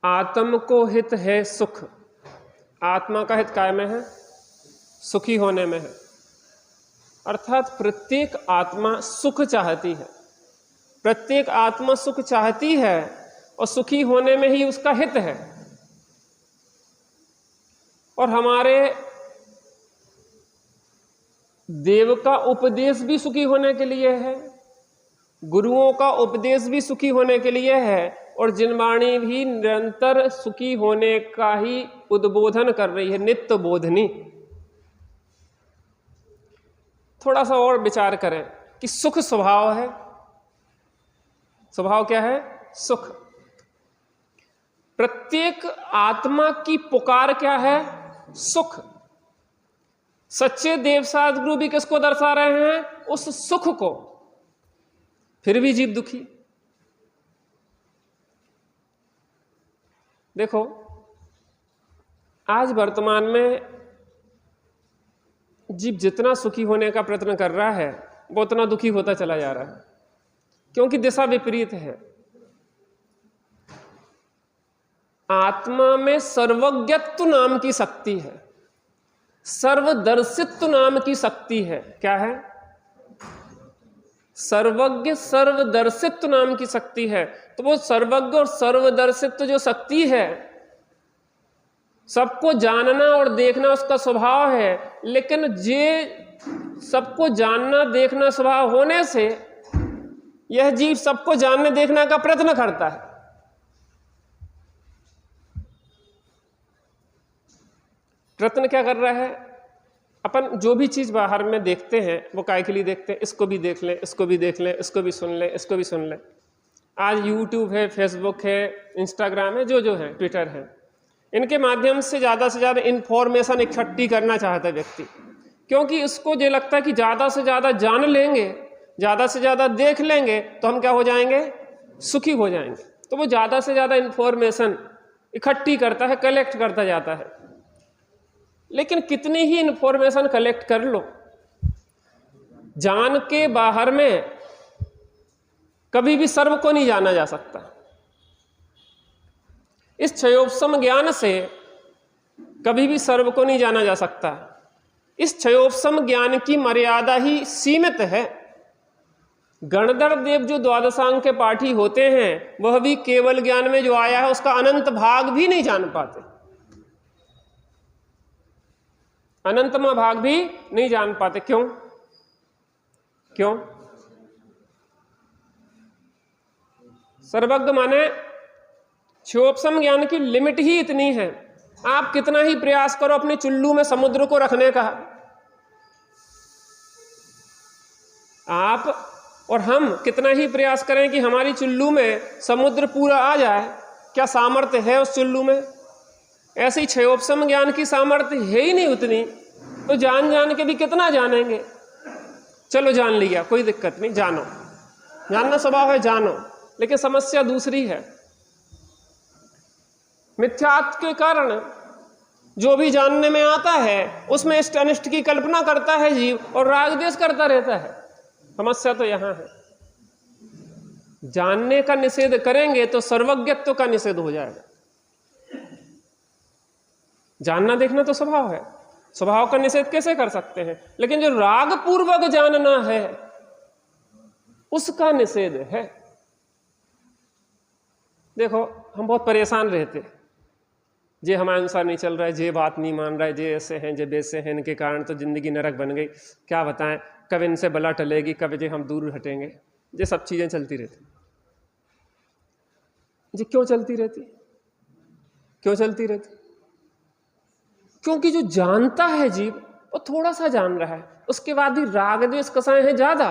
आत्म को हित है सुख। आत्मा का हित काय में है? सुखी होने में है। अर्थात प्रत्येक आत्मा सुख चाहती है, प्रत्येक आत्मा सुख चाहती है और सुखी होने में ही उसका हित है। और हमारे देव का उपदेश भी सुखी होने के लिए है, गुरुओं का उपदेश भी सुखी होने के लिए है, और जिनवाणी भी निरंतर सुखी होने का ही उद्बोधन कर रही है, नित्य बोधनी। थोड़ा सा और विचार करें कि सुख स्वभाव है। स्वभाव क्या है? सुख। प्रत्येक आत्मा की पुकार क्या है? सुख। सच्चे देवसाद गुरु भी किसको दर्शा रहे हैं? उस सुख को। फिर भी जीव दुखी। देखो, आज वर्तमान में जीव जितना सुखी होने का प्रयत्न कर रहा है वो उतना दुखी होता चला जा रहा है, क्योंकि दिशा विपरीत है। आत्मा में सर्वज्ञत्व नाम की शक्ति है, सर्वदर्शित्व नाम की शक्ति है। क्या है? सर्वज्ञ सर्वदर्शित्व नाम की शक्ति है। तो वो सर्वज्ञ और सर्वदर्शित्व जो शक्ति है, सबको जानना और देखना उसका स्वभाव है, लेकिन ये सबको जानना देखना स्वभाव होने से यह जीव सबको जानने देखने का प्रयत्न करता है। प्रयत्न क्या कर रहा है? अपन जो भी चीज बाहर में देखते हैं वो काय के लिए देखते हैं? इसको भी देख लें, इसको भी देख लें, इसको भी सुन लें, इसको भी सुन लें। आज यूट्यूब है, फेसबुक है, इंस्टाग्राम है, जो है, ट्विटर है, इनके माध्यम से ज़्यादा इंफॉर्मेशन इकट्ठी करना चाहता है व्यक्ति, क्योंकि इसको ये लगता है कि ज़्यादा से ज़्यादा जान लेंगे, ज़्यादा से ज़्यादा देख लेंगे तो हम क्या हो जाएंगे? सुखी हो जाएंगे। तो वो ज़्यादा से ज़्यादा इंफॉर्मेशन इकट्ठी करता है, कलेक्ट करता जाता है। लेकिन कितनी ही इंफॉर्मेशन कलेक्ट कर लो, जान के बाहर में कभी भी सर्व को नहीं जाना जा सकता। इस क्षयोपम ज्ञान से कभी भी सर्व को नहीं जाना जा सकता। इस क्षयोपम ज्ञान की मर्यादा ही सीमित है। गणधर देव जो द्वादशांग के पाठी होते हैं, वह भी केवल ज्ञान में जो आया है उसका अनंत भाग भी नहीं जान पाते, अनंतमा भाग भी नहीं जान पाते। क्यों? क्यों? सर्वज्ञ माने क्षयोपम ज्ञान की लिमिट ही इतनी है। आप कितना ही प्रयास करो अपने चुल्लू में समुद्र को रखने का, आप और हम कितना ही प्रयास करें कि हमारी चुल्लू में समुद्र पूरा आ जाए, क्या सामर्थ्य है उस चुल्लू में? ऐसी क्षयोपम ज्ञान की सामर्थ्य है ही नहीं उतनी, तो जान के भी कितना जानेंगे? चलो जान लिया, कोई दिक्कत नहीं, जानो, जानना स्वभाव है, जानो। लेकिन समस्या दूसरी है। मिथ्यात्व के कारण जो भी जानने में आता है उसमें इष्ट अनिष्ट की कल्पना करता है जीव, और राग द्वेष करता रहता है। समस्या तो यहां है। जानने का निषेध करेंगे तो सर्वज्ञत्व का निषेध हो जाएगा। जानना देखना तो स्वभाव है, स्वभाव का निषेध कैसे कर सकते हैं? लेकिन जो राग पूर्वक जानना है उसका निषेध है। देखो, हम बहुत परेशान रहते, जे हमारे अनुसार नहीं चल रहा है, जे बात नहीं मान रहा है, जे ऐसे हैं, जे वैसे हैं, इनके कारण तो जिंदगी नरक बन गई, क्या बताएं, कब इनसे बला टलेगी, कब जे हम दूर हटेंगे। ये सब चीजें चलती रहती। जी क्यों चलती रहती? क्यों चलती रहती? क्योंकि जो जानता है जीव वो थोड़ा सा जान रहा है, उसके बाद भी राग द्वेष कसाए हैं ज्यादा।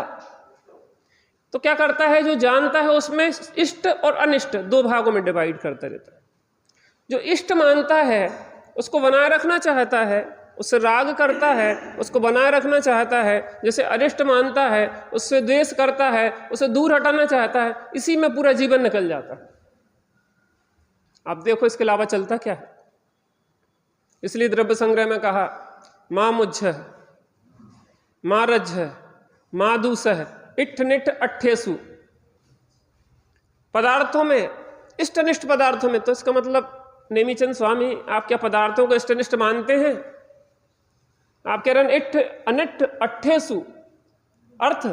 तो क्या करता है? जो जानता है उसमें इष्ट और अनिष्ट दो भागों में डिवाइड करता रहता है। जो इष्ट मानता है उसको बनाए रखना चाहता है, उससे राग करता है, उसको बनाए रखना चाहता है। जैसे अनिष्ट मानता है उससे द्वेष करता है, उसे दूर हटाना चाहता है। इसी में पूरा जीवन निकल जाता है। आप देखो इसके अलावा चलता क्या है। इसलिए द्रव्य संग्रह में कहा, मां मुझ मां रज मां दूस इट्ठ निठ अट्ठेसु। पदार्थों में इष्ट अनिष्ट पदार्थों में। तो इसका मतलब नेमीचंद स्वामी, आप क्या पदार्थों को इष्ट अनिष्ट मानते हैं? आप कह रहे हैं इष्ट अनिष्ट अर्थेषु, अर्थ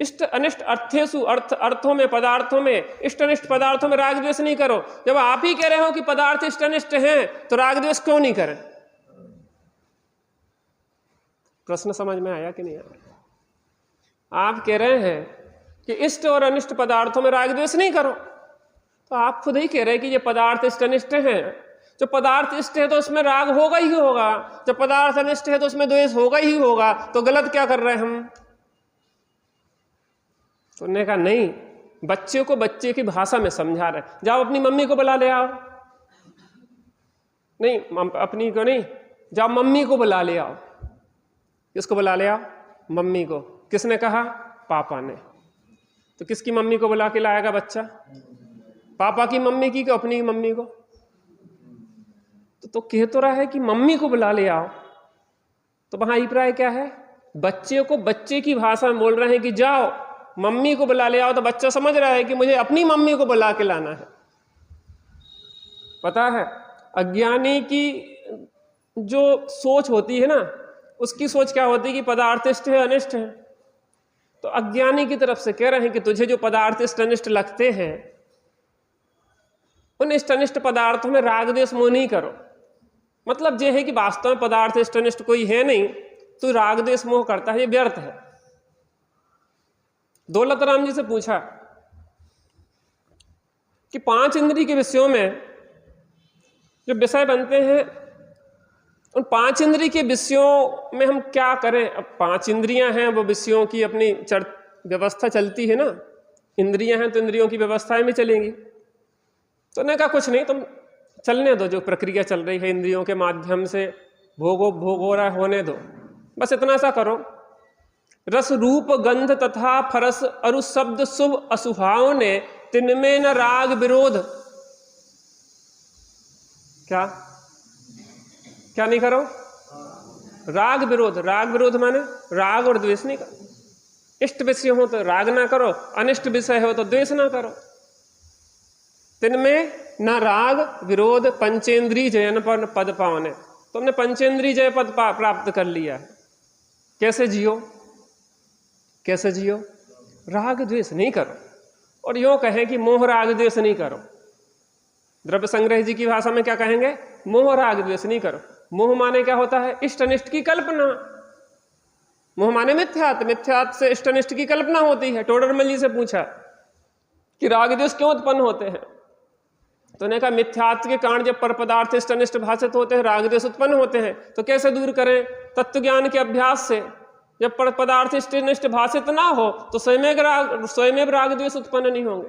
इष्ट अनिष्ट अर्थेषु, अर्थों में, पदार्थों में, इष्ट अनिष्ट पदार्थों में राग द्वेष नहीं करो। जब आप ही कह रहे हो कि पदार्थ इष्ट अनिष्ट हैं तो राग द्वेष क्यों नहीं करें? प्रश्न समझ में आया कि नहीं आया? आप कह रहे हैं कि इष्ट और अनिष्ट पदार्थों में राग द्वेष नहीं करो, तो आप खुद ही कह रहे हैं कि ये पदार्थ इष्ट अनिष्ट हैं। जो पदार्थ इष्ट है तो उसमें राग होगा ही होगा, जब पदार्थ अनिष्ट है तो उसमें द्वेष होगा ही होगा। तो गलत क्या कर रहे हैं हम? तो उन्होंने कहा नहीं, बच्चे को बच्चे की भाषा में समझा रहे। जाओ अपनी मम्मी को बुला ले आओ। नहीं, अपनी को नहीं, जाओ मम्मी को बुला ले आओ। किसको बुला ले आओ? मम्मी को। किसने कहा? पापा ने। तो किसकी मम्मी को बुला के लाएगा बच्चा? पापा की मम्मी की, कि अपनी मम्मी को? तो कह तो रहा है कि मम्मी को बुला ले आओ। तो वहां अभिप्राय क्या है? बच्चे को बच्चे की भाषा में बोल रहे हैं कि जाओ मम्मी को बुला ले आओ। तो बच्चा समझ रहा है कि मुझे अपनी मम्मी को बुला के लाना है। पता है, अज्ञानी की जो सोच होती है ना, उसकी सोच क्या होती है कि पदार्थ इष्ट है अनिष्ट है। तो अज्ञानी की तरफ से कह रहे हैं कि तुझे जो पदार्थ इष्ट अनिष्ट लगते हैं, उन इष्ट अनिष्ट पदार्थों में राग द्वेष मोह नहीं करो। मतलब यह है कि वास्तव में पदार्थ इष्ट अनिष्ट कोई है नहीं, तो राग द्वेष मोह करता है, ये व्यर्थ है। दौलत राम जी से पूछा कि 5 इंद्रिय के विषयों में जो विषय बनते हैं, उन 5 इंद्रिय के विषयों में हम क्या करें? अब 5 इंद्रियां हैं, वो विषयों की अपनी व्यवस्था चलती है ना। इंद्रियां हैं तो इंद्रियों की व्यवस्थाएं भी चलेंगी। तो उन्होंने कहा कुछ नहीं, तुम चलने दो, जो प्रक्रिया चल रही है इंद्रियों के माध्यम से भोग हो रहा है, होने दो। बस इतना सा करो, रस रूप गंध तथा फरस अरु शब्द शुभ अशुभाव ने तिनमें न राग विरोध। क्या क्या नहीं करो? राग विरोध। राग विरोध माने राग और द्वेष नहीं करो। इष्ट विषय हो तो राग ना करो, अनिष्ट विषय हो तो द्वेष ना करो। तिनमें न राग विरोध पंचेंद्रिय जयन पर पद पावने। तुमने पंचेंद्रिय जय पद प्राप्त कर लिया है। कैसे जियो? कैसे जियो? राग द्वेष नहीं करो। और यूं कहें कि मोह राग द्वेष नहीं करो। द्रव्य संग्रह जी की भाषा में क्या कहेंगे? मोह राग द्वेष नहीं करो। मोह माने क्या होता है? इष्ट अनिष्ट की कल्पना। मोह माने मिथ्यात्व, मिथ्यात्व से इष्ट अनिष्ट की कल्पना होती है। टोडरमल जी से पूछा कि राग द्वेष क्यों उत्पन्न होते हैं, तो उन्होंने कहा मिथ्यात्व के कारण जब पर पदार्थ इष्ट अनिष्ट भाषित होते हैं, राग द्वेष उत्पन्न होते हैं। तो कैसे दूर करें? तत्व ज्ञान के अभ्यास से। जब पर पदार्थ इष्ट अनिष्ट भाषित ना हो तो स्वयं राग द्वेष उत्पन्न नहीं होंगे।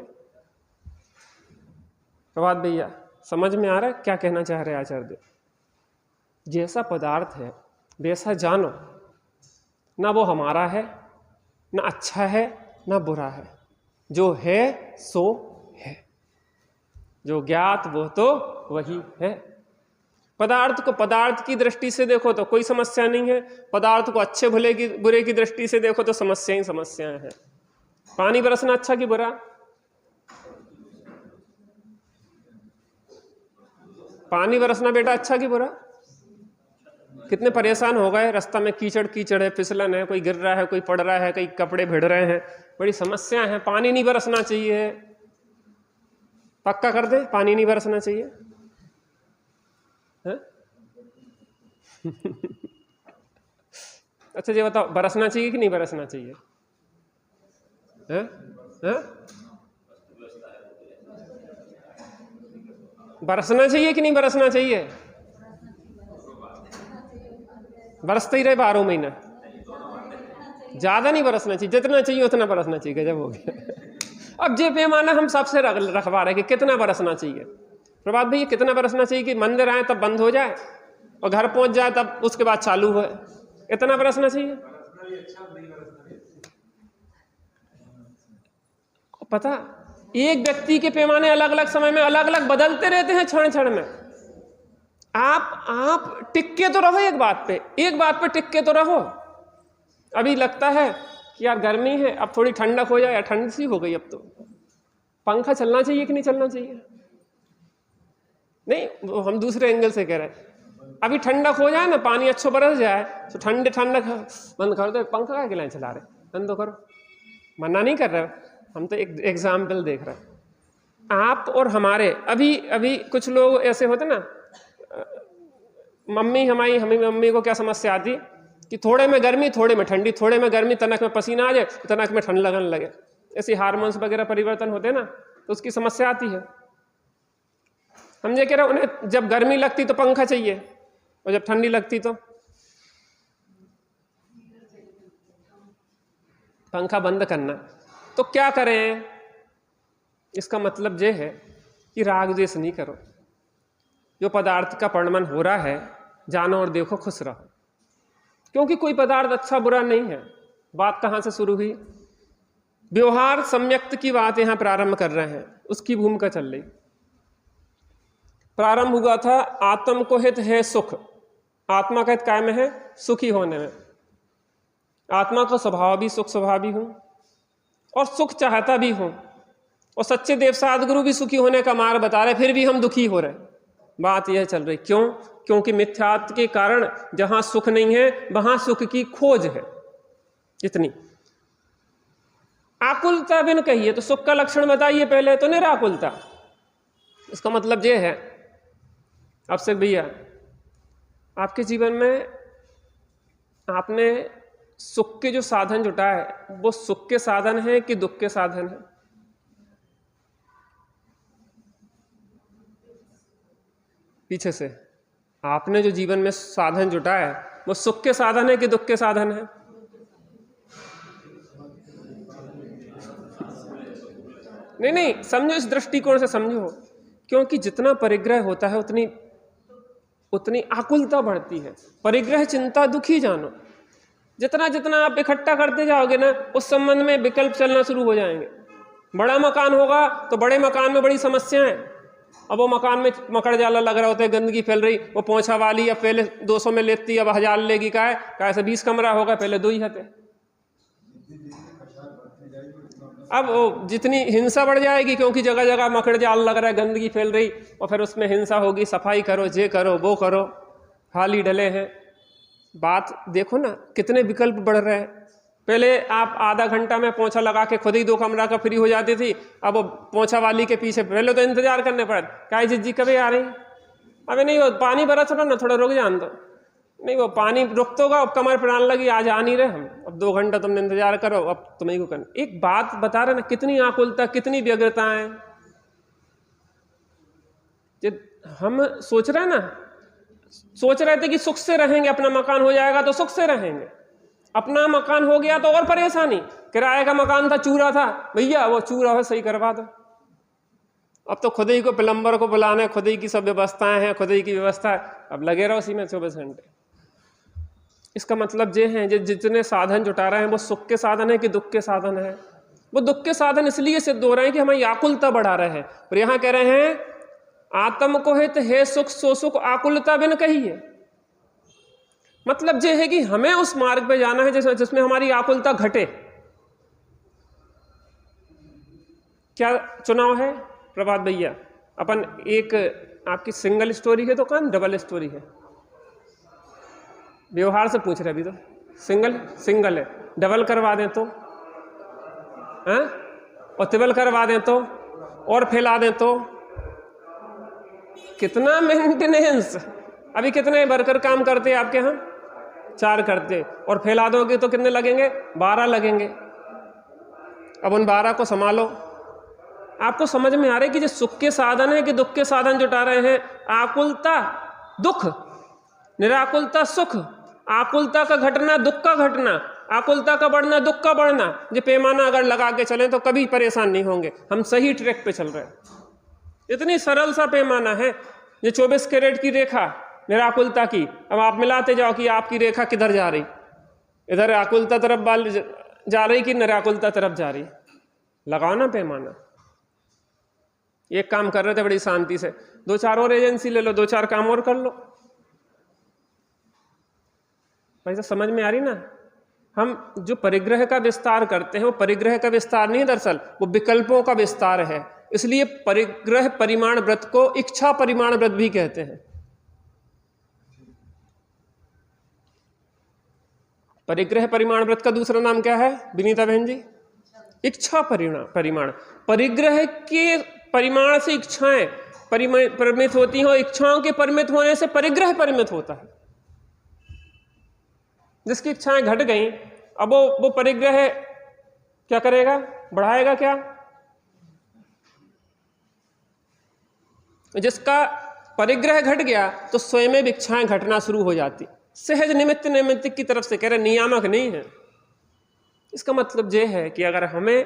प्रभात भैया, समझ में आ रहा है क्या कहना चाह रहे आचार्य देव? जैसा पदार्थ है वैसा जानो, ना वो हमारा है, ना अच्छा है, ना बुरा है। जो है सो है, जो ज्ञात वो तो वही है। पदार्थ को पदार्थ की दृष्टि से देखो तो कोई समस्या नहीं है, पदार्थ को अच्छे बुरे की दृष्टि से देखो तो समस्या ही समस्याएं हैं। पानी बरसना अच्छा कि बुरा? पानी बरसना बेटा अच्छा कि बुरा? कितने परेशान हो गए, रास्ता में कीचड़ कीचड़ है, फिसलन है, कोई गिर रहा है, कोई पड़ रहा है, कई कपड़े भिड़ रहे हैं, बड़ी समस्या है। पानी नहीं बरसना चाहिए। पक्का कर दे, पानी नहीं बरसना चाहिए है? अच्छा ये बताओ, बरसना चाहिए कि नहीं बरसना चाहिए? है? है? बरसना चाहिए कि नहीं बरसना चाहिए? बरसते ही रहे 12 महीना। ज्यादा नहीं बरसना चाहिए, जितना चाहिए उतना बरसना चाहिए। गजब हो गया। अब जे पैमाना हम सबसे रखवा रहे कि कितना बरसना चाहिए। प्रभात भाई, कितना बरसना चाहिए कि मंदिर आए तब बंद हो जाए और घर पहुंच जाए तब उसके बाद चालू हो? इतना बरसना चाहिए? पता, एक व्यक्ति के पैमाने अलग अलग समय में अलग अलग बदलते रहते हैं, क्षण क्षण में। आप टिक्के तो रहो एक बात पे टिक्के तो रहो। अभी लगता है कि यार गर्मी है, अब थोड़ी ठंडक हो जाए। ठंड सी हो गई अब तो। पंखा चलना चाहिए कि नहीं चलना चाहिए? नहीं, वो हम दूसरे एंगल से कह रहे हैं। अभी ठंडक हो जाए ना, पानी अच्छो बरस जाए तो ठंडक बंद कर दो। पंखा का गिलाएं चला रहे, बंद तो करो, मना नहीं कर रहे, हम तो एक एग्जाम्पल देख रहे हैं। आप और हमारे अभी कुछ लोग ऐसे होते ना, हमारी मम्मी को क्या समस्या आती कि थोड़े में गर्मी थोड़े में ठंडी, थोड़े में गर्मी तनक में पसीना आ जाए, तनक में ठंड लगने लगे। ऐसे हार्मोन्स वगैरह परिवर्तन होते हैं ना, तो उसकी समस्या आती है। हम ये कह रहे हैं, उन्हें जब गर्मी लगती तो पंखा चाहिए और जब ठंडी लगती तो पंखा बंद करना। तो क्या करें? इसका मतलब ये है कि राग द्वेष नहीं करो। जो पदार्थ का परिणमन हो रहा है, जानो और देखो, खुश रहो, क्योंकि कोई पदार्थ अच्छा बुरा नहीं है। बात कहाँ से शुरू हुई? व्यवहार सम्यक्त की बात यहाँ प्रारंभ कर रहे हैं, उसकी भूमिका चल रही। प्रारंभ हुआ था आत्म को हित है सुख, आत्मा का हित काय में है? सुखी होने में। आत्मा का स्वभाव भी सुख स्वभावी हूं और सुख चाहता भी हूं, और सच्चे देव सद्गुरु भी सुखी होने का मार्ग बता रहे, फिर भी हम दुखी हो रहे। बात यह चल रही, क्यों? क्योंकि मिथ्यात्व के कारण जहां सुख नहीं है वहां सुख की खोज है। इतनी आकुलता बिन कहिए तो सुख का लक्षण बताइए पहले तो। निराकुलता, इसका मतलब यह है, अब से भैया आपके जीवन में आपने सुख के जो साधन जुटाए, वो सुख के साधन है कि दुख के साधन है? पीछे से आपने जो जीवन में साधन जुटाए, वो सुख के साधन है कि दुख के साधन है? नहीं, समझो, इस दृष्टिकोण से समझो, क्योंकि जितना परिग्रह होता है उतनी आकुलता बढ़ती है। परिग्रह चिंता दुखी जानो। जितना जितना आप इकट्ठा करते जाओगे ना, उस संबंध में विकल्प चलना शुरू हो जाएंगे। बड़ा मकान होगा तो बड़े मकान में बड़ी समस्याएं। अब वो मकान में मकड़ जाला लग रहा होता है, गंदगी फैल रही, वो पोंछा वाली अब पहले 200 में लेती, अब 1000 लेगी। का ऐसे 20 कमरा होगा, पहले 2 ही हते। अब वो जितनी हिंसा बढ़ जाएगी, क्योंकि जगह जगह मकड़ जाल लग रहा है, गंदगी फैल रही, और फिर उसमें हिंसा होगी, सफाई करो, ये करो, वो करो, हाल ही डले हैं। बात देखो ना, कितने विकल्प बढ़ रहे हैं। पहले आप आधा घंटा में पोंछा लगा के खुद ही 2 कमरा का फ्री हो जाती थी, अब वो पोंछा वाली के पीछे पहले तो इंतजार करने पड़े, क्या जी कभी आ रही? अबे नहीं, वो पानी बरस रहा ना, थोड़ा रुक जान दो। नहीं, वो पानी रुक तो, अब कमर पर आने लगी, आज आ नहीं रहे हम, अब 2 घंटा तुमने इंतजार करो, अब तुम्हें को करना। एक बात बता रहे ना, कितनी आकुलता, कितनी व्यग्रताएं। हम सोच रहे ना, सोच रहे थे कि सुख से रहेंगे, अपना मकान हो जाएगा तो सुख से रहेंगे। अपना मकान हो गया तो और परेशानी। किराए का मकान था, चूरा था, भैया वो चूरा है, सही करवा दो। अब तो खुद ही को प्लम्बर को बुलाने, खुद ही की सब व्यवस्थाएं हैं, खुद ही की व्यवस्था है, अब लगे रहो उसी में 24 घंटे। इसका मतलब ये है, जितने साधन जुटा रहे हैं वो सुख के साधन है कि दुख के साधन है? वो दुख के साधन इसलिए सिद्ध हो रहे हैं कि हमारी आकुलता बढ़ा रहे हैं। और यहां कह रहे हैं आत्म को हित है सुख, सो सुख आकुलता बिन कहिए। मतलब ये है कि हमें उस मार्ग पे जाना है जिसमें हमारी आकुलता घटे। क्या चुनाव है प्रभात भैया? अपन एक आपकी सिंगल स्टोरी है तो कौन डबल स्टोरी है? व्यवहार से पूछ रहे अभी तो। सिंगल है, डबल करवा दें तो, और ट्रिपल करवा दें तो, और फैला दें तो, कितना मेंटेनेंस। अभी कितने वर्कर काम करते हैं आपके यहाँ? 4 करते, और फैला दोगे तो कितने लगेंगे? 12 लगेंगे। अब उन 12 को संभालो। आपको समझ में आ रहा है कि जो सुख के साधन है कि दुख के साधन जुटा रहे हैं? आकुलता दुख, निराकुलता सुख। आकुलता का घटना दुख का घटना, आकुलता का बढ़ना दुख का बढ़ना। ये पैमाना अगर लगा के चलें तो कभी परेशान नहीं होंगे। हम सही ट्रैक पे चल रहे हैं। इतनी सरल सा पैमाना है। ये 24 कैरेट की रेखा निराकुलता की, अब आप मिलाते जाओ कि आपकी रेखा किधर जा रही, इधर आकुलता तरफ जा रही कि निराकुलता तरफ जा रही। लगाओ ना पैमाना। एक काम कर रहे थे बड़ी शांति से, 2-4 और एजेंसी ले लो, 2-4 काम और कर लो। भाई साहब समझ में आ रही ना? हम जो परिग्रह का विस्तार करते हैं वो परिग्रह का विस्तार नहीं, दरअसल वो विकल्पों का विस्तार है। इसलिए परिग्रह परिमाण व्रत को इच्छा परिमाण व्रत भी कहते हैं। परिग्रह परिमाण व्रत का दूसरा नाम क्या है विनीता बहन जी? इच्छा परिमाण। परिग्रह के परिमाण से इच्छाएं परिमित होती हैं और इच्छाओं के परिमित होने से परिग्रह परिमित होता है। जिसकी इच्छाएं घट गई, अब वो परिग्रह क्या करेगा? बढ़ाएगा क्या? जिसका परिग्रह घट गया तो स्वयं इच्छाएं घटना शुरू हो जाती। सहज निमित्त नैमित्तिक की तरफ से कह रहे, नियामक नहीं है। इसका मतलब यह है कि अगर हमें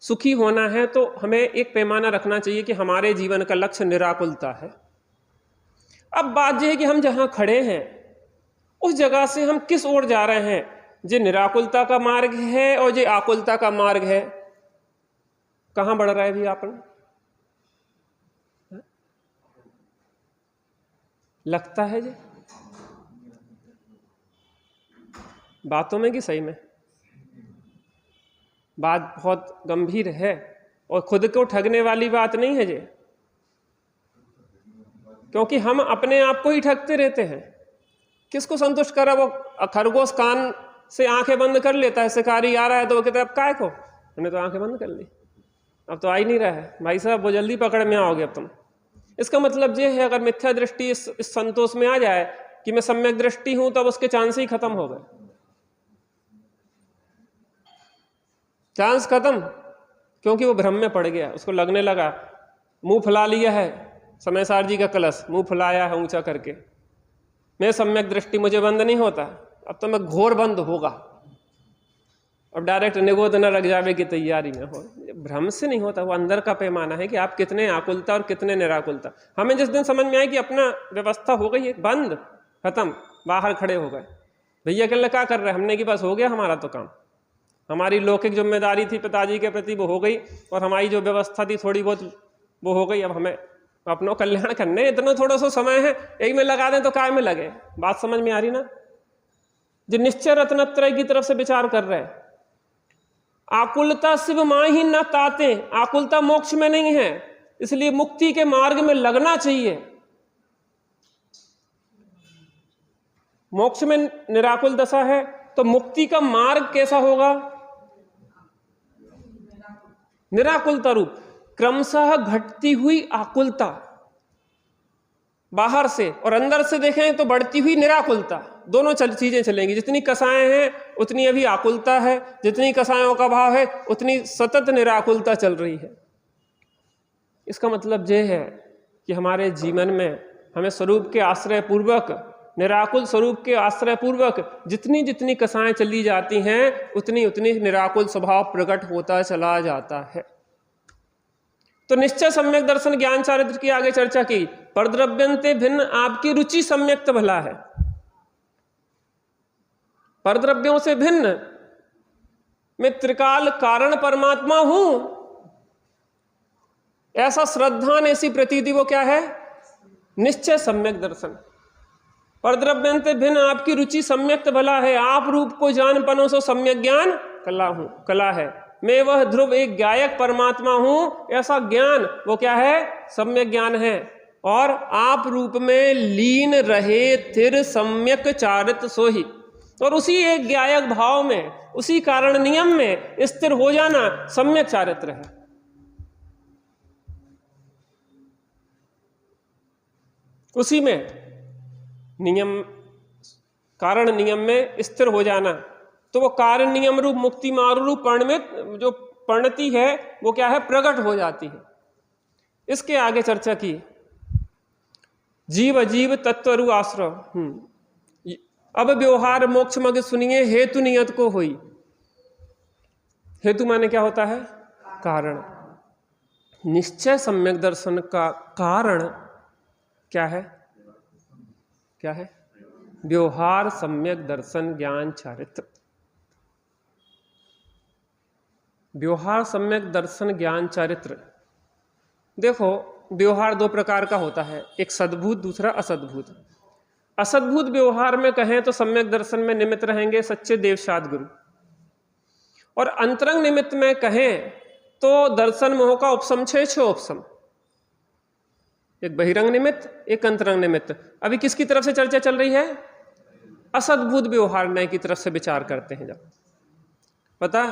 सुखी होना है तो हमें एक पैमाना रखना चाहिए कि हमारे जीवन का लक्ष्य निराकुलता है। अब बात यह है कि हम जहां खड़े हैं उस जगह से हम किस ओर जा रहे हैं। जो निराकुलता का मार्ग है और जो आकुलता का मार्ग है, कहां बढ़ रहा है भी आपन? लगता है जी बातों में कि सही में? बात बहुत गंभीर है और खुद को ठगने वाली बात नहीं है जी, क्योंकि हम अपने आप को ही ठगते रहते हैं। किसको संतुष्ट करा? वो खरगोश कान से आंखें बंद कर लेता है, शिकारी आ रहा है तो वो कहता है अब काय को, मैंने तो आंखें बंद कर ली, अब तो आ ही नहीं रहा है भाई साहब, वो जल्दी पकड़ में आओगे अब तुम। इसका मतलब ये है अगर मिथ्या दृष्टि इस संतोष में आ जाए कि मैं सम्यक दृष्टि हूं, तब उसके चांस ही खत्म हो गए। चांस खत्म, क्योंकि वो भ्रम में पड़ गया। उसको लगने लगा, मुंह फुला लिया है समय सार जी का कलश, मुंह फुलाया है ऊंचा करके, मैं सम्यक दृष्टि मुझे बंद नहीं होता, अब तो मैं घोर बंद होगा, अब डायरेक्ट निगोद न रख जावे की तैयारी में हो। भ्रम से नहीं होता, वो अंदर का पैमाना है कि आप कितने आकुलता और कितने निराकुलता। हमें जिस दिन समझ में आए कि अपना व्यवस्था हो गई है बंद, खत्म, बाहर खड़े हो गए, भैया कल क्या कर रहे हैं, हमने कि बस हो गया हमारा तो काम, हमारी लौकिक जिम्मेदारी थी पिताजी के प्रति वो हो गई, और हमारी जो व्यवस्था थी थोड़ी बहुत वो हो गई, अब हमें अपनों कल्याण करने इतना थोड़ा सा समय है, एक में लगा दें तो काय में लगे। बात समझ में आ रही ना? जो निश्चय रत्नत्रय की तरफ से विचार कर रहे हैं, आकुलता शिव मां ही न ताते, आकुलता मोक्ष में नहीं है, इसलिए मुक्ति के मार्ग में लगना चाहिए। मोक्ष में निराकुल दशा है तो मुक्ति का मार्ग कैसा होगा? निराकुलता रूप, क्रमशः घटती हुई आकुलता बाहर से, और अंदर से देखें तो बढ़ती हुई निराकुलता, दोनों चीजें चलेंगी। जितनी कसाएं हैं उतनी अभी आकुलता है, जितनी कसायों का भाव है उतनी सतत निराकुलता चल रही है। इसका मतलब यह है कि हमारे जीवन में हमें स्वरूप के आश्रय पूर्वक, निराकुल स्वरूप के आश्रय पूर्वक जितनी जितनी कसाएं चली जाती हैं उतनी उतनी निराकुल स्वभाव प्रकट होता चला जाता है। तो निश्चय सम्यक दर्शन ज्ञान चारित्र की आगे चर्चा की। परद्रव्यंते भिन्न आपकी रुचि सम्यक्त भला है, परद्रव्यों से भिन्न मैं त्रिकाल कारण परमात्मा हूं, ऐसा श्रद्धान ऐसी प्रतीति, वो क्या है? निश्चय सम्यक दर्शन। परद्रव्यंते भिन्न आपकी रुचि सम्यक्त भला है, आप रूप को जान पनो सो सम्यक ज्ञान कला हूं, कला है। मैं वह ध्रुव एक गायक परमात्मा हूं, ऐसा ज्ञान वो क्या है? सम्यक ज्ञान है। और आप रूप में लीन रहे तिर सम्यक चारित सोही, और उसी एक गायक भाव में, उसी कारण नियम में स्थिर हो जाना सम्यक चारित्र है। उसी में नियम, कारण नियम में स्थिर हो जाना, तो वो कारण नियम रूप मुक्ति मार्ग रूप परिणमित जो परिणति है वो क्या है? प्रकट हो जाती है। इसके आगे चर्चा की जीव अजीव तत्वरु आश्रय। अब व्यवहार मोक्ष मग सुनिए हेतु नियत को हुई। हेतु माने क्या होता है? कारण। निश्चय सम्यक दर्शन का कारण क्या है? क्या है? व्यवहार सम्यक दर्शन ज्ञान चारित्र। व्यवहार सम्यक दर्शन ज्ञान चारित्र। देखो, व्यवहार दो प्रकार का होता है, एक सद्भूत, दूसरा असद्भूत। असद्भूत व्यवहार में कहें तो सम्यक दर्शन में निमित्त रहेंगे सच्चे देवसाद गुरु, और अंतरंग निमित्त में कहें तो दर्शन मोह का उपसम छह उपसम, एक बहिरंग निमित्त, एक अंतरंग निमित्त। अभी किसकी तरफ से चर्चा चल रही है? असद्भुत व्यवहार न्याय की तरफ से विचार करते हैं। जब पता,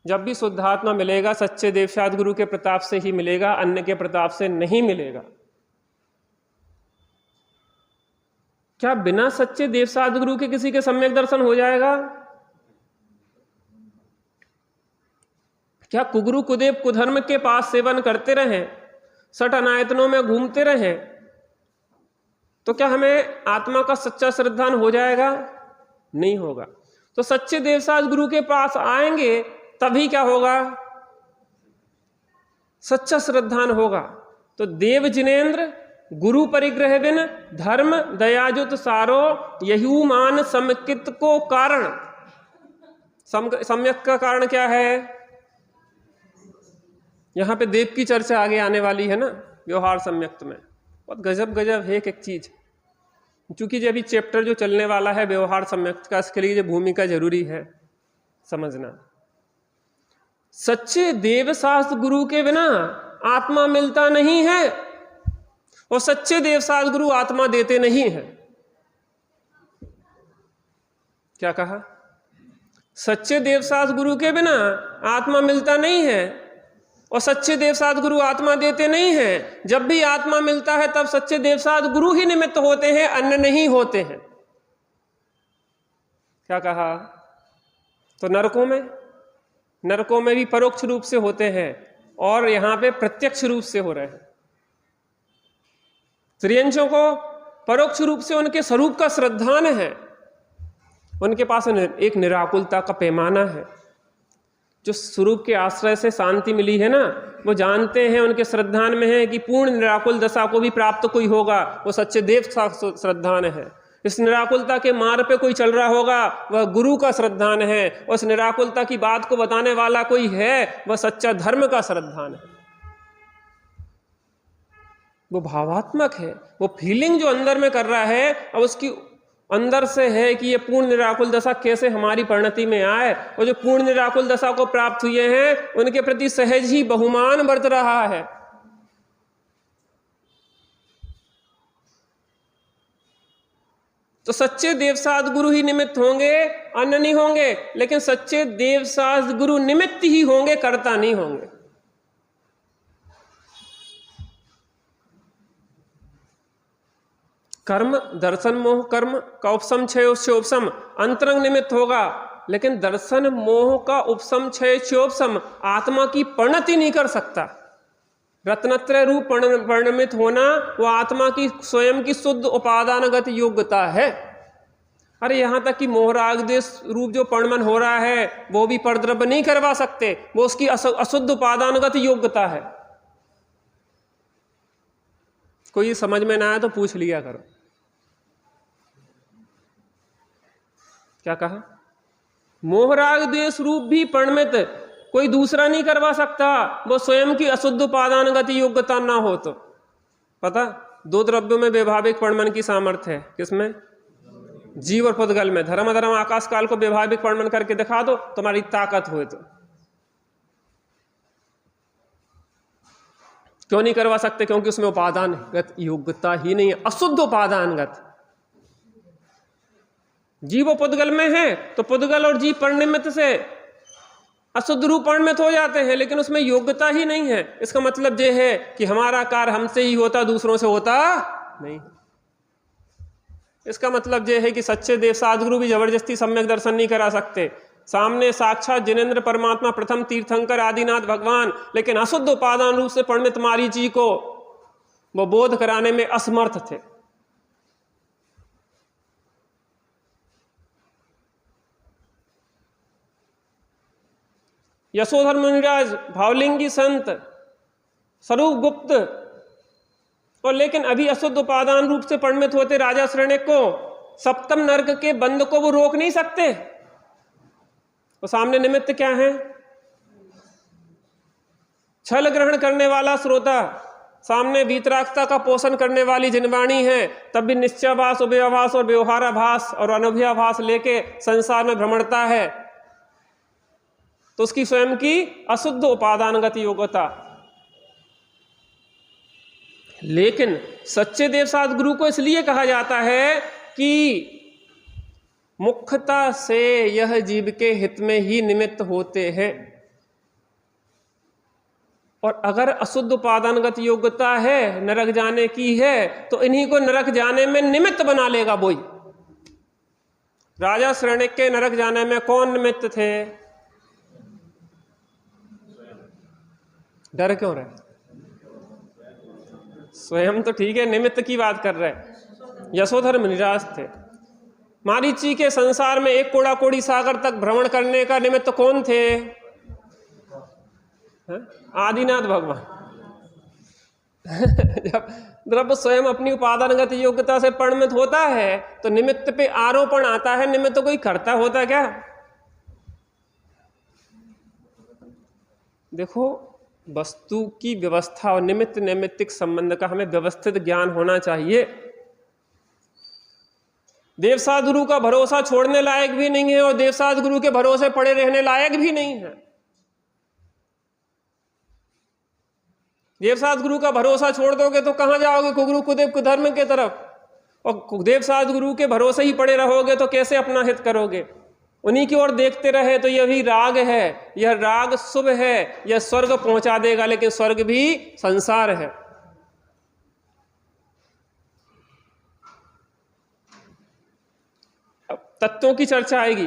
जब भी शुद्धात्मा मिलेगा सच्चे देवसाद गुरु के प्रताप से ही मिलेगा, अन्य के प्रताप से नहीं मिलेगा। क्या बिना सच्चे देवसाद गुरु के किसी के सम्यक दर्शन हो जाएगा? क्या कुगुरु कुदेव कुधर्म के पास सेवन करते रहें, सठ अनायतनों में घूमते रहें, तो क्या हमें आत्मा का सच्चा श्रद्धान हो जाएगा? नहीं होगा। तो सच्चे देवसाद गुरु के पास आएंगे तभी क्या होगा? सच्चा श्रद्धान होगा। तो देव जिनेन्द्र गुरु परिग्रह बिन धर्म दयाजुत सारो, यही मान समकित को कारण। सम्यक का कारण क्या है? यहां पे देव की चर्चा आगे आने वाली है ना व्यवहार सम्यक्त में। बहुत गजब गजब है एक चीज, क्योंकि जो अभी चैप्टर जो चलने वाला है व्यवहार सम्यक्त का, इसके लिए जो भूमिका जरूरी है समझना। सच्चे देवशास्त्र गुरु के बिना आत्मा मिलता नहीं है, और सच्चे देवशास्त्र गुरु आत्मा देते नहीं है। क्या कहा? सच्चे देवशास्त्र गुरु के बिना आत्मा मिलता नहीं है, और सच्चे देवसाद गुरु आत्मा देते नहीं हैं। जब भी आत्मा मिलता है तब सच्चे देवसाद गुरु ही निमित्त होते हैं, अन्य नहीं होते हैं। क्या कहा? तो नरकों में भी परोक्ष रूप से होते हैं, और यहां पे प्रत्यक्ष रूप से हो रहे हैं। त्रियंशों को परोक्ष रूप से उनके स्वरूप का श्रद्धान है, उनके पास एक निराकुलता का पैमाना है। जो स्वरूप के आश्रय से शांति मिली है ना, वो जानते हैं, उनके श्रद्धान में है कि पूर्ण निराकुल दशा को भी प्राप्त कोई होगा, वो सच्चे देव श्रद्धान है। इस निराकुलता के मार्ग पे कोई चल रहा होगा, वह गुरु का श्रद्धान है। उस निराकुलता की बात को बताने वाला कोई है, वह सच्चा धर्म का श्रद्धान है। वो भावात्मक है, वो फीलिंग जो अंदर में कर रहा है, अब उसकी अंदर से है कि ये पूर्ण निराकुल दशा कैसे हमारी परिणति में आए, और जो पूर्ण निराकुल दशा को प्राप्त हुए हैं उनके प्रति सहज ही बहुमान बरत रहा है। तो सच्चे देवसाद गुरु ही निमित्त होंगे, अन्य नहीं होंगे। लेकिन सच्चे देवसाद गुरु निमित्त ही होंगे, कर्ता नहीं होंगे। कर्म दर्शन मोह कर्म का उपसम क्षय उससे उपसम अंतरंग निमित्त होगा, लेकिन दर्शन मोह का उपसम क्षय क्षयोपसम आत्मा की परिणति नहीं कर सकता। रत्नत्रय रूप परिणमित होना वो आत्मा की स्वयं की शुद्ध उपादानगत योग्यता है। अरे यहां तक कि मोहराग देश रूप जो परिणमन हो रहा है वो भी परद्रव्य नहीं करवा सकते, वो उसकी अशुद्ध उपादानगत योग्यता है। कोई समझ में ना आया तो पूछ लिया करो। क्या कहा? मोहराग देश रूप भी परिणमित कोई दूसरा नहीं करवा सकता, वो स्वयं की अशुद्ध उपादानगत योग्यता ना हो तो। पता, दो द्रव्यों में वैभाविक परिणमन की सामर्थ्य है। किसमें? जीव और पुद्गल में। धर्म अधर्म आकाश काल को वैभाविक परिणमन करके दिखा दो, तुम्हारी ताकत हो तो। क्यों नहीं करवा सकते? क्योंकि उसमें उपादानगत योग्यता ही नहीं है, अशुद्ध उपादानगत। जीव और पुद्गल में है तो पुद्गल और जीव परिणमित से अशुद्ध रूप परिणमित हो जाते हैं, लेकिन उसमें योग्यता ही नहीं है। इसका मतलब यह है कि हमारा कार्य हमसे ही होता, दूसरों से होता नहीं। इसका मतलब यह है कि सच्चे देव साधगुरु भी जबरदस्ती सम्यक दर्शन नहीं करा सकते। सामने साक्षात जिनेन्द्र परमात्मा, प्रथम तीर्थंकर आदिनाथ भगवान, लेकिन अशुद्ध उपादान रूप से परिणमित मारीची को वो बोध कराने में असमर्थ थे। यशोधर मुनिराज, भावलिंगी संत, स्वरूप गुप्त, और लेकिन अभी अशुद्ध उपादान रूप से परिणमित होते राजा श्रेणी को, सप्तम नर्क के बंद को वो रोक नहीं सकते। तो सामने निमित्त क्या है? छल ग्रहण करने वाला श्रोता, सामने वीतरागता का पोषण करने वाली जिनवाणी है। तब भी निश्चयाभास, उभयाभास और व्यवहाराभास और अनुभयाभास लेके संसार में भ्रमणता है। तो उसकी स्वयं की अशुद्ध उपादानगत योग्यता। लेकिन सच्चे देवसाद गुरु को इसलिए कहा जाता है कि मुख्यता से यह जीव के हित में ही निमित्त होते हैं, और अगर अशुद्ध उपादानगत योग्यता है, नरक जाने की है, तो इन्हीं को नरक जाने में निमित्त बना लेगा वही। राजा श्रेणिक के नरक जाने में कौन निमित्त थे? डर क्यों रहे? स्वयं तो ठीक है, निमित्त की बात कर रहे। यशोधर मुनिराज थे। मारीची के संसार में एक कोड़ा कोड़ी सागर तक भ्रमण करने का निमित्त कौन थे? आदिनाथ भगवान। जब द्रव्य स्वयं अपनी उपादानगत योग्यता से परिणमित होता है तो निमित्त पे आरोपण आता है। निमित्त कोई करता होता क्या? देखो, वस्तु की व्यवस्था और निमित्त नैमित्तिक संबंध का हमें व्यवस्थित ज्ञान होना चाहिए। देवसाद गुरु का भरोसा छोड़ने लायक भी नहीं है और देवसाद गुरु के भरोसे पड़े रहने लायक भी नहीं है। देवसाद गुरु का भरोसा छोड़ दोगे तो कहां जाओगे? कुगुरु कुदेव कुधर्म के तरफ। और देवसाद गुरु के भरोसे ही पड़े रहोगे तो कैसे अपना हित करोगे? उन्हीं की ओर देखते रहे तो यह भी राग है, यह राग शुभ है, यह स्वर्ग पहुंचा देगा, लेकिन स्वर्ग भी संसार है। अब तत्वों की चर्चा आएगी।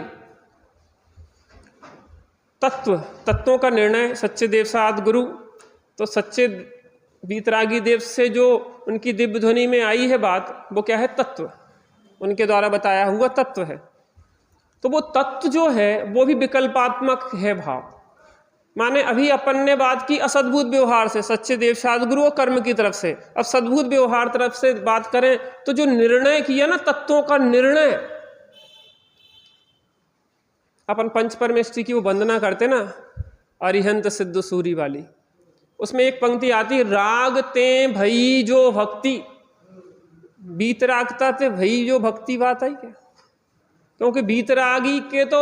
तत्वों का निर्णय सच्चे देवसाद गुरु, तो सच्चे वीतरागी देव से जो उनकी दिव्य ध्वनि में आई है बात, वो क्या है? तत्व। उनके द्वारा बताया हुआ तत्व है। तो वो तत्व जो है वो भी विकल्पात्मक है भाव। माने अभी अपन ने बात की असद्भुत व्यवहार से, सच्चे देवसाद गुरु और कर्म की तरफ से। अब सद्भुत व्यवहार तरफ से बात करें तो जो निर्णय किया ना, तत्वों का निर्णय, अपन पंच परमेष्टि की वो वंदना करते ना, अरिहंत सिद्ध सूरी वाली, उसमें एक पंक्ति आती, राग ते भई जो भक्ति। बीतरागता ते भई जो भक्ति बात आई क्या? क्योंकि बीतरागी के तो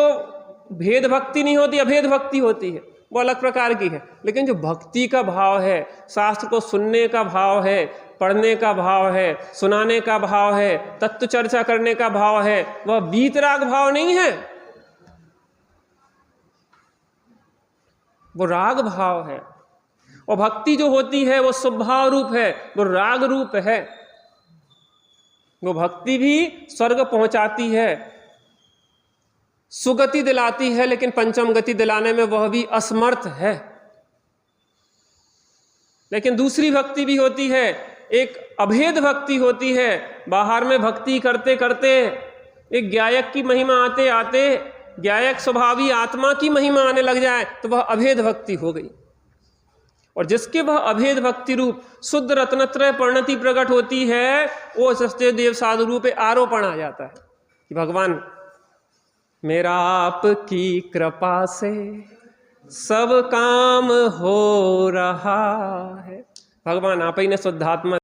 भेद भक्ति नहीं होती, अभेद भक्ति होती है, वो अलग प्रकार की है। लेकिन जो भक्ति का भाव है, शास्त्र को सुनने का भाव है, पढ़ने का भाव है, सुनाने का भाव है, तत्व चर्चा करने का भाव है, वह बीतराग भाव नहीं है, वो राग भाव है। और भक्ति जो होती है वो स्वभाव रूप है, वो राग रूप है। वो भक्ति भी स्वर्ग पहुंचाती है, सुगति दिलाती है, लेकिन पंचम गति दिलाने में वह भी असमर्थ है। लेकिन दूसरी भक्ति भी होती है, एक अभेद भक्ति होती है। बाहर में भक्ति करते करते एक गायक की महिमा आते आते गायक स्वभावी आत्मा की महिमा आने लग जाए तो वह अभेद भक्ति हो गई। और जिसके वह अभेद भक्ति रूप शुद्ध रत्नत्रय परिणति प्रकट होती है, वो सच्चे देवसाद गुरु पे आरोपण आ जाता है कि भगवान मेरा आपकी कृपा से सब काम हो रहा है। भगवान आप ही ने शुद्धात्मा